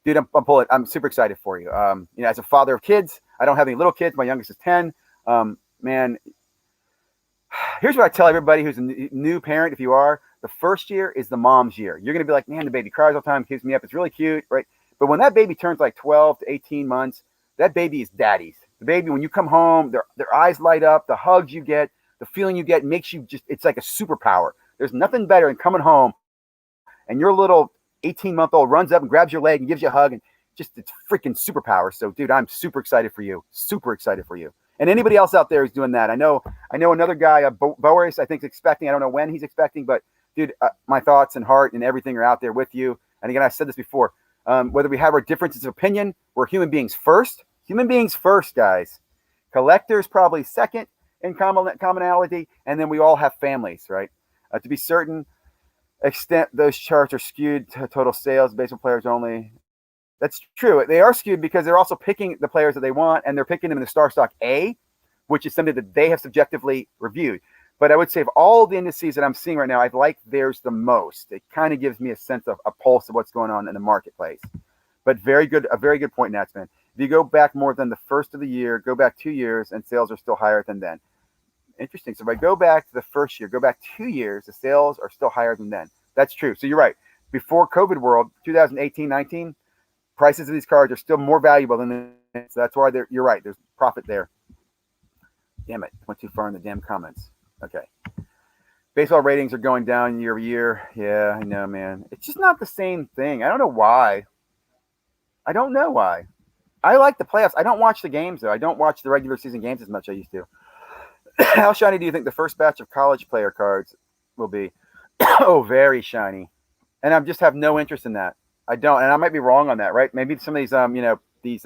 dude, I'm super excited for you. As a father of kids, I don't have any little kids. My youngest is 10. Man, here's what I tell everybody who's a new parent. If you are, the first year is the mom's year. You're going to be like, man, the baby cries all the time, keeps me up. It's really cute, right? But when that baby turns like 12 to 18 months, that baby is daddy's. The baby, when you come home, their eyes light up, the hugs you get, the feeling you get makes you it's like a superpower. There's nothing better than coming home and your little 18-month-old runs up and grabs your leg and gives you a hug, and it's freaking superpower. So, dude, I'm super excited for you. Super excited for you. And anybody else out there who's doing that. I know another guy, Boris, I think is expecting. I don't know when he's expecting, but dude, my thoughts and heart and everything are out there with you. And again, I said this before, whether we have our differences of opinion, we're human beings first. Human beings first, guys. Collectors probably second in commonality, and then we all have families, right? To be certain extent, those charts are skewed to total sales, baseball players only. That's true. They are skewed because they're also picking the players that they want, and they're picking them in the star stock A, which is something that they have subjectively reviewed. But I would say of all the indices that I'm seeing right now, I like theirs the most. It kind of gives me a sense of a pulse of what's going on in the marketplace. But a very good point, Natsman. If you go back more than the first of the year, go back 2 years, and sales are still higher than then. Interesting. So if I go back to the first year, go back 2 years, the sales are still higher than then. That's true. So you're right. Before COVID world, 2018-19, prices of these cards are still more valuable than then. So that's why you're right. There's profit there. Damn it. Went too far in the damn comments. Okay. Baseball ratings are going down year over year. Yeah, I know, man. It's just not the same thing. I don't know why. I like the playoffs. I don't watch the games, though. I don't watch the regular season games as much as I used to. How shiny do you think the first batch of college player cards will be? Oh, very shiny. And I just have no interest in that. I don't. And I might be wrong on that, right? Maybe some of these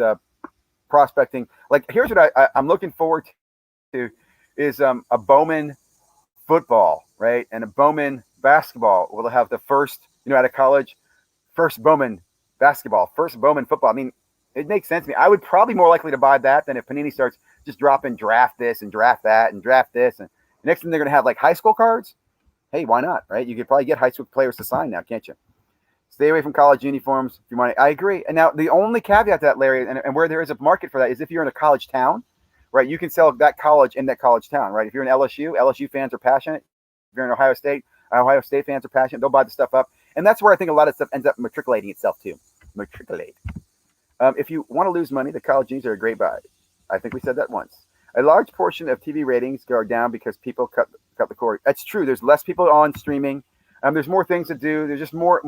prospecting. Like, here's what I'm looking forward to is a Bowman football, right? And a Bowman basketball will have the first, out of college, first Bowman basketball, first Bowman football. I mean, it makes sense to me. I would probably more likely to buy that than if Panini starts just dropping draft this and draft that and draft this. And the next thing they're going to have like high school cards. Hey, why not, right? You could probably get high school players to sign now, can't you? Stay away from college uniforms if you want. I agree. And now the only caveat to that, Larry, and where there is a market for that is if you're in a college town, right? You can sell that college in that college town, right? If you're in LSU fans are passionate. If you're in Ohio State fans are passionate. They'll buy the stuff up. And that's where I think a lot of stuff ends up matriculating itself too. Matriculate. If you want to lose money, the college jeans are a great buy. I think we said that once. A large portion of TV ratings go down because people cut the cord. That's true. There's less people on streaming. There's more things to do. There's just more.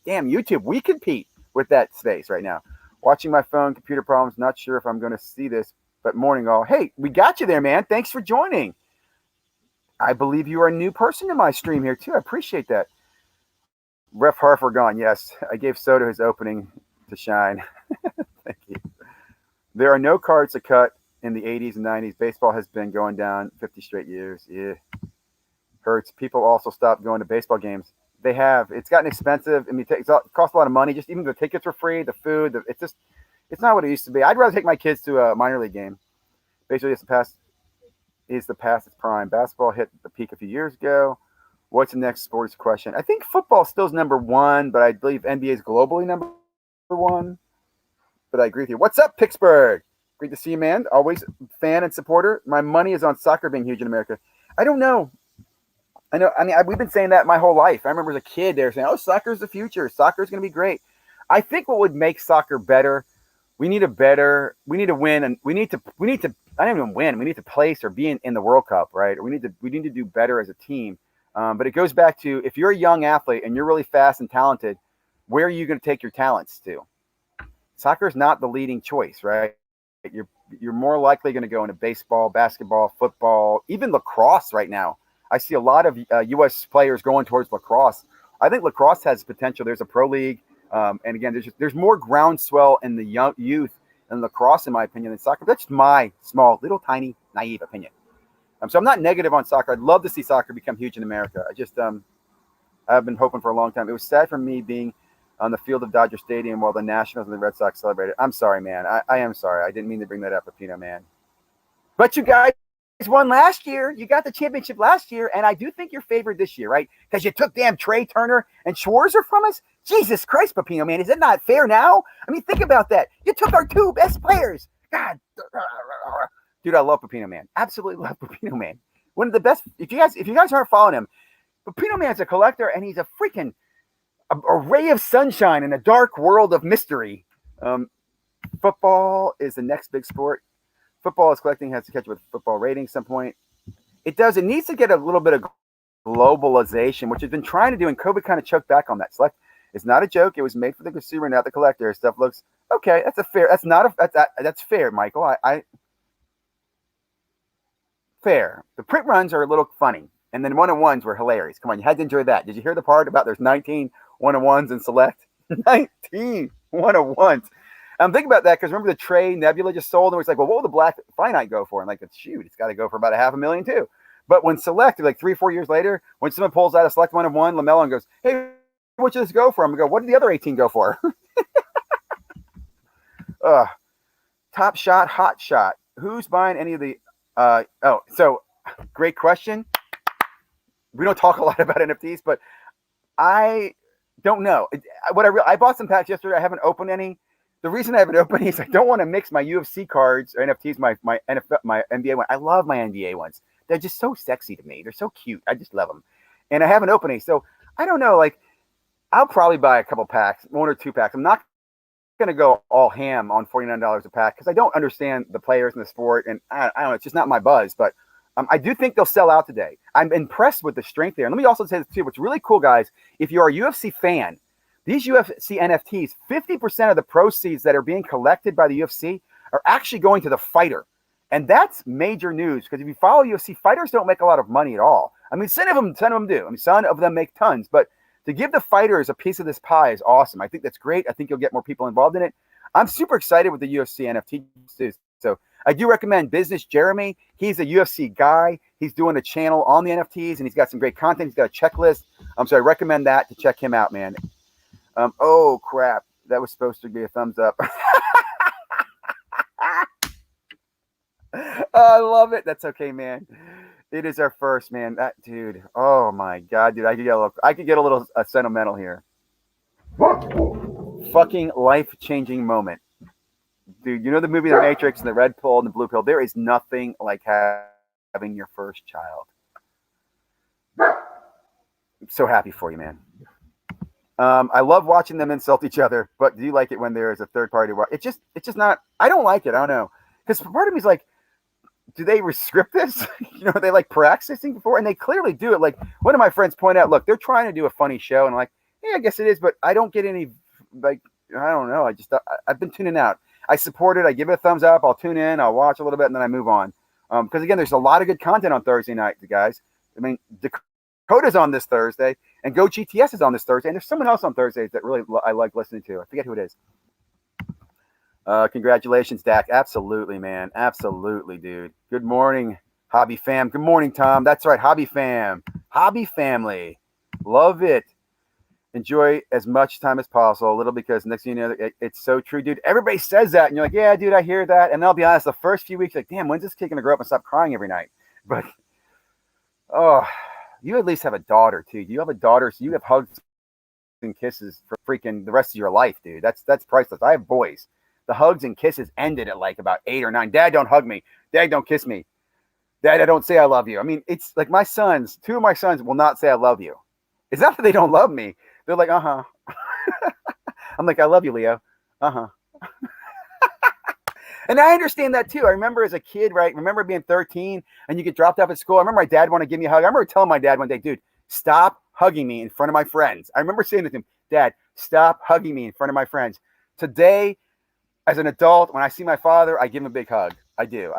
Damn, YouTube. We compete with that space right now. Watching my phone, computer problems. Not sure if I'm going to see this, but morning all. Hey, we got you there, man. Thanks for joining. I believe you are a new person in my stream here too. I appreciate that. Ref Harper gone. Yes, I gave Soto his opening to shine. Thank you. There are no cards to cut in the 80s and 90s. Baseball has been going down 50 straight years. Yeah. Hurts. People also stopped going to baseball games. They have. It's gotten expensive. I mean, it costs a lot of money. Just even the tickets are free, the food. It's not what it used to be. I'd rather take my kids to a minor league game. Baseball is the past its prime. Basketball hit the peak a few years ago. What's the next sports question? I think football still is number one, but I believe NBA is globally number one. But I agree with you. What's up, Pittsburgh? Great to see you, man. Always fan and supporter. My money is on soccer being huge in America. I don't know. I know. I mean, we've been saying that my whole life. I remember as a kid, they were saying, "Oh, soccer's the future. Soccer's going to be great." I think what would make soccer better, we need to win, and we need to. I don't even win. We need to place or be in the World Cup, right? Or we need to do better as a team. But it goes back to if you're a young athlete and you're really fast and talented, where are you going to take your talents to? Soccer is not the leading choice, right? You're more likely going to go into baseball, basketball, football, even lacrosse right now. I see a lot of U.S. players going towards lacrosse. I think lacrosse has potential. There's a pro league, and again, there's more groundswell in the young youth in lacrosse, in my opinion, than soccer. That's my small, little, tiny, naive opinion. So I'm not negative on soccer. I'd love to see soccer become huge in America. I just I've been hoping for a long time. It was sad for me being on the field of Dodger Stadium while the Nationals and the Red Sox celebrated. I'm sorry, man. I am sorry. I didn't mean to bring that up, Pepino, man. But you guys won last year. You got the championship last year, and I do think you're favored this year, right? Because you took damn Trey Turner and Schwarzer from us. Jesus Christ, Pepino, man. Is that not fair now? I mean, think about that. You took our two best players. God. Dude, I love Pepino, man. Absolutely love Pepino, man. One of the best. If you guys aren't following him, Pepino man's a collector, and he's a freaking a ray of sunshine in a dark world of mystery. Football is the next big sport. Football is collecting, has to catch up with football ratings at some point. It does. It needs to get a little bit of globalization, which it's been trying to do, and COVID kind of choked back on that. Select is not a joke. It was made for the consumer, not the collector. Stuff looks okay. That's fair, Michael. Fair. The print runs are a little funny, and then one-on-ones were hilarious. Come on, you had to enjoy that. Did you hear the part about there's 19 one-on-ones in Select? 19 one-on-ones. Think about that because remember the Trey Nebula just sold, and it was like, well, what will the Black Finite go for? And like, shoot, it's got to go for about $500,000 too. But when Select, like 3 or 4 years later, when someone pulls out a Select one-of-one, LaMelo and goes, hey, what should this go for? I'm going to go, what did the other 18 go for? Top Shot, Hot Shot. Who's buying any of the so great question. we don't talk a lot about NFTs, but I don't know. I bought some packs yesterday. I haven't opened any. The reason I haven't opened any is I don't want to mix my UFC cards or NFTs, my NFL, my NBA one. I love my NBA ones. They're just so sexy to me. They're so cute. I just love them. And I haven't opened any. So I don't know. Like, I'll probably buy a couple packs, 1 or 2 packs. I'm not going to go all ham on $49 a pack because I don't understand the players in the sport. And I don't know. It's just not my buzz. But I do think they'll sell out today. I'm impressed with the strength there. And let me also say this too. What's really cool, guys, if you're a UFC fan, these UFC NFTs, 50% of the proceeds that are being collected by the UFC are actually going to the fighter. And that's major news because if you follow UFC, fighters don't make a lot of money at all. I mean, some of them do. I mean, some of them make tons. But to give the fighters a piece of this pie is awesome. I think that's great. I think you'll get more people involved in it. I'm super excited with the UFC NFTs. So I do recommend Business Jeremy. He's a UFC guy. He's doing a channel on the NFTs, and he's got some great content. He's got a checklist. So I recommend that to check him out, man. Oh, crap. That was supposed to be a thumbs up. I love it. That's okay, man. It is our first, man. That dude. Oh, my God, dude. I could get a little sentimental here. Fucking life-changing moment. Dude, you know the movie The Matrix and the red pill and the blue pill? There is nothing like having your first child. I'm so happy for you, man. I love watching them insult each other, but do you like it when there is a third party? It's just not. I don't like it. I don't know, because part of me is like, do they script this? Are they like practicing before? And they clearly do it. Like one of my friends pointed out, look, they're trying to do a funny show, and I'm like, yeah, I guess it is, but I don't get any. Like, I don't know. I've been tuning out. I support it. I give it a thumbs up. I'll tune in. I'll watch a little bit, and then I move on. Because again, there's a lot of good content on Thursday night, guys. I mean, Dakota's on this Thursday, and Go GTS is on this Thursday, and there's someone else on Thursdays that really I like listening to. I forget who it is. Congratulations, Dak. Absolutely, man. Absolutely, dude. Good morning, Hobby Fam. Good morning, Tom. That's right, Hobby Fam. Hobby Family. Love it. Enjoy as much time as possible, a little, because next thing you know, it's so true, dude. Everybody says that, and you're like, yeah, dude, I hear that. And I'll be honest, the first few weeks, like, damn, when's this kid gonna grow up and stop crying every night? But oh, you at least have a daughter too. You have a daughter, so you have hugs and kisses for freaking the rest of your life, dude. That's priceless. I have boys. The hugs and kisses ended at like about 8 or 9. Dad, don't hug me. Dad, don't kiss me. Dad, I don't say I love you. I mean, it's like my sons, 2 of my sons will not say I love you. It's not that they don't love me. They're like, uh-huh. I'm like, I love you, Leo. Uh-huh. And I understand that too. I remember as a kid, right? Remember being 13 and you get dropped off at school. I remember my dad wanted to give me a hug. I remember telling my dad one day, dude, stop hugging me in front of my friends. I remember saying to him, Dad, stop hugging me in front of my friends. Today, as an adult, when I see my father, I give him a big hug. I do.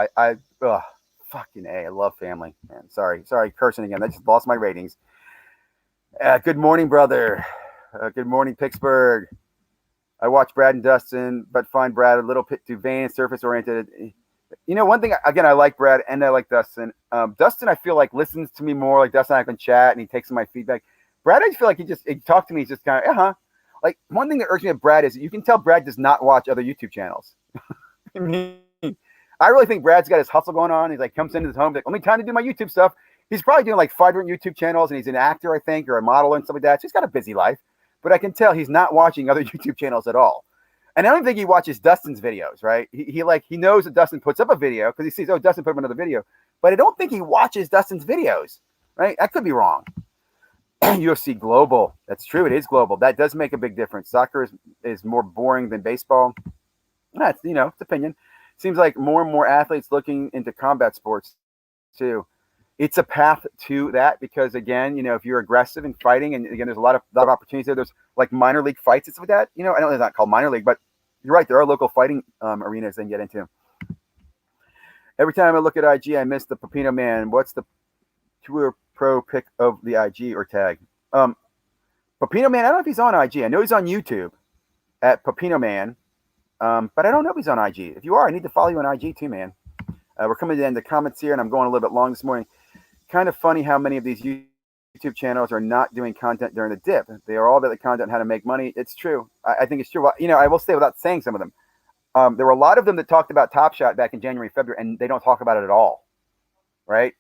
Fucking A. I love family, man. Sorry, cursing again. I just lost my ratings. Good morning, brother. Good morning, Pittsburgh. I watch Brad and Dustin, but find Brad a little bit too vain, surface-oriented. One thing, again, I like Brad and I like Dustin. Dustin, I feel like, listens to me more. Like, Dustin and I can chat, and he takes my feedback. Brad, I just feel like he talked to me. He's just kind of, uh-huh. Like, one thing that irks me with Brad is you can tell Brad does not watch other YouTube channels. I mean, I really think Brad's got his hustle going on. He's like, comes into his home, like, only time to do my YouTube stuff. He's probably doing like 5 different YouTube channels, and he's an actor, I think, or a model and stuff like that. So he's got a busy life. But I can tell he's not watching other YouTube channels at all. And I don't think he watches Dustin's videos, right? He knows that Dustin puts up a video because he sees, oh, Dustin put up another video. But I don't think he watches Dustin's videos, right? I could be wrong. UFC Global. That's true. It is global. That does make a big difference. Soccer is more boring than baseball. That's, it's opinion. Seems like more and more athletes looking into combat sports too. It's a path to that because, again, if you're aggressive in fighting, and again, there's a lot of opportunities there. There's like minor league fights and stuff like that. I know it's not called minor league, but you're right. There are local fighting arenas they can get into. Every time I look at IG, I miss the Pepino Man. What's the tour pro pick of the IG or tag? Pepino Man, I don't know if he's on IG. I know he's on YouTube at Pepino Man, but I don't know if he's on IG. If you are, I need to follow you on IG too, man. We're coming to the end of the comments here, and I'm going a little bit long this morning. Kind of funny how many of these YouTube channels are not doing content during the dip. They are all about the content and how to make money. It's true. I think it's true. Well, I will say without saying some of them. There were a lot of them that talked about Top Shot back in January, February, and they don't talk about it at all, right?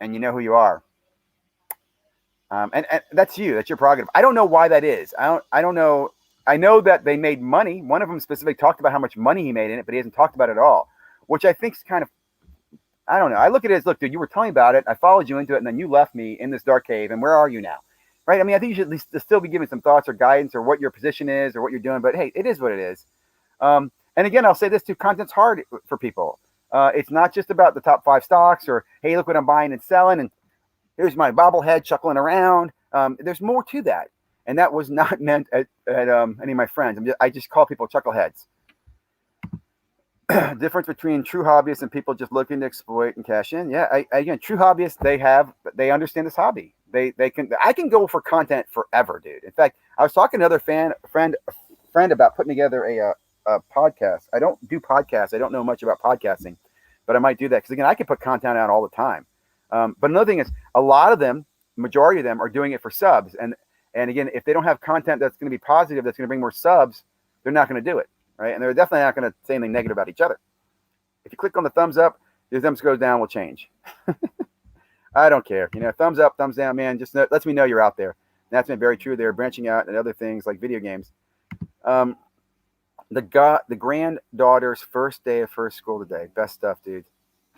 And you know who you are. And that's you. That's your prerogative. I don't know why that is. I don't know. I know that they made money. One of them specifically talked about how much money he made in it, but he hasn't talked about it at all, which I think is kind of, I don't know. I look at it as, look, dude, you were telling me about it. I followed you into it, and then you left me in this dark cave. And where are you now? Right? I mean, I think you should at least still be giving some thoughts or guidance or what your position is or what you're doing. But hey, it is what it is. And again, I'll say this too: content's hard for people. It's not just about the top 5 stocks or hey, look what I'm buying and selling, and here's my bobblehead chuckling around. There's more to that, and that was not meant at any of my friends. I just call people chuckleheads. Difference between true hobbyists and people just looking to exploit and cash in. Yeah, again, true hobbyists, they understand this hobby. I can go for content forever, dude. In fact, I was talking to another friend about putting together a podcast. I don't do podcasts. I don't know much about podcasting, but I might do that because again, I can put content out all the time. But another thing is, a lot of them, majority of them, are doing it for subs. And again, if they don't have content that's going to be positive, that's going to bring more subs, they're not going to do it. Right? And they're definitely not going to say anything negative about each other. If you click on the thumbs up, the thumbs goes down will change. I don't care. Thumbs up, thumbs down, man. Just lets me know you're out there. And that's been very true. They're branching out and other things like video games. The granddaughter's first day of first school today. Best stuff, dude.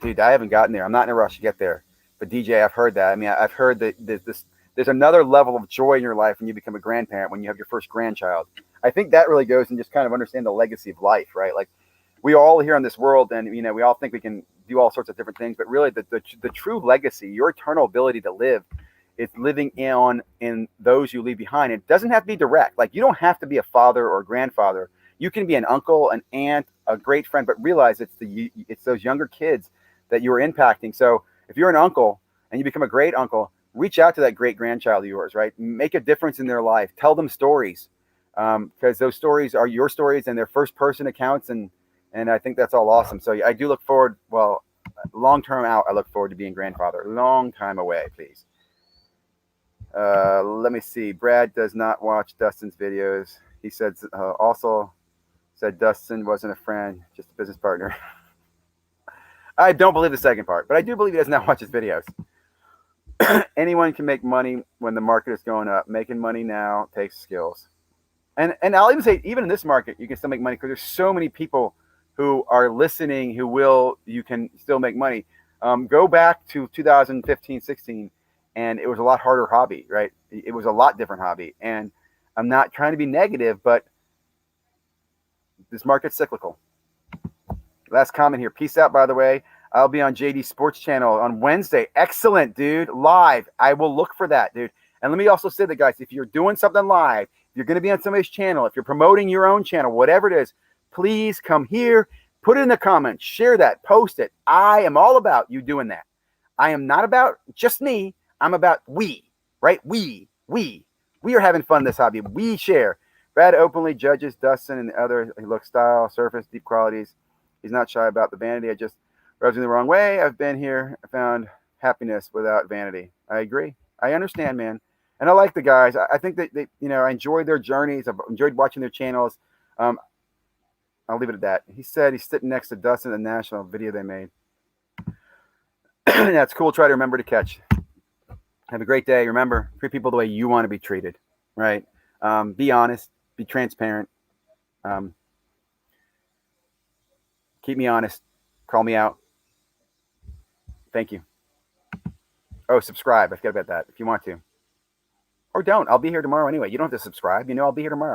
Dude, I haven't gotten there. I'm not in a rush to get there. But DJ, I've heard that. I mean, I've heard that there's another level of joy in your life when you become a grandparent, when you have your first grandchild. I think that really goes and just kind of understand the legacy of life, right? Like we all here in this world, and we all think we can do all sorts of different things, but really the true legacy, your eternal ability to live, is living in those you leave behind. It doesn't have to be direct. Like you don't have to be a father or a grandfather. You can be an uncle, an aunt, a great friend, but realize it's those younger kids that you are impacting. So if you're an uncle and you become a great uncle, reach out to that great grandchild of yours, right? Make a difference in their life. Tell them stories. Because those stories are your stories and they're first person accounts. And I think that's all awesome. So I do look forward, well, long term out, I look forward to being grandfather. Long time away, please. Let me see. Brad does not watch Dustin's videos. He said also said Dustin wasn't a friend, just a business partner. I don't believe the second part, but I do believe he does not watch his videos. Anyone can make money when the market is going up. Making money now takes skills. And I'll even say, even in this market, you can still make money because there's so many people who are listening you can still make money. Go back to 2015, 16, and it was a lot harder hobby, right? It was a lot different hobby. And I'm not trying to be negative, but this market's cyclical. Last comment here. Peace out, by the way. I'll be on JD Sports Channel on Wednesday. Excellent, dude. Live. I will look for that, dude. And let me also say that, guys, if you're doing something live, if you're going to be on somebody's channel, if you're promoting your own channel, whatever it is, please come here, put it in the comments, share that, post it. I am all about you doing that. I am not about just me. I'm about we, right? We are having fun in this hobby. We share. Brad openly judges Dustin and the other look, style, surface, deep qualities. He's not shy about the vanity. I just rubs me the wrong way. I've been here. I found happiness without vanity. I agree. I understand, man. And I like the guys. I think that they I enjoy their journeys. I've enjoyed watching their channels. I'll leave it at that. He said he's sitting next to Dustin in the national video they made. That's cool. Try to remember to catch. Have a great day. Remember, treat people the way you want to be treated, right? Be honest. Be transparent. Keep me honest. Call me out. Thank you. Oh, subscribe. I forgot about that if you want to. Or don't. I'll be here tomorrow anyway. You don't have to subscribe. I'll be here tomorrow.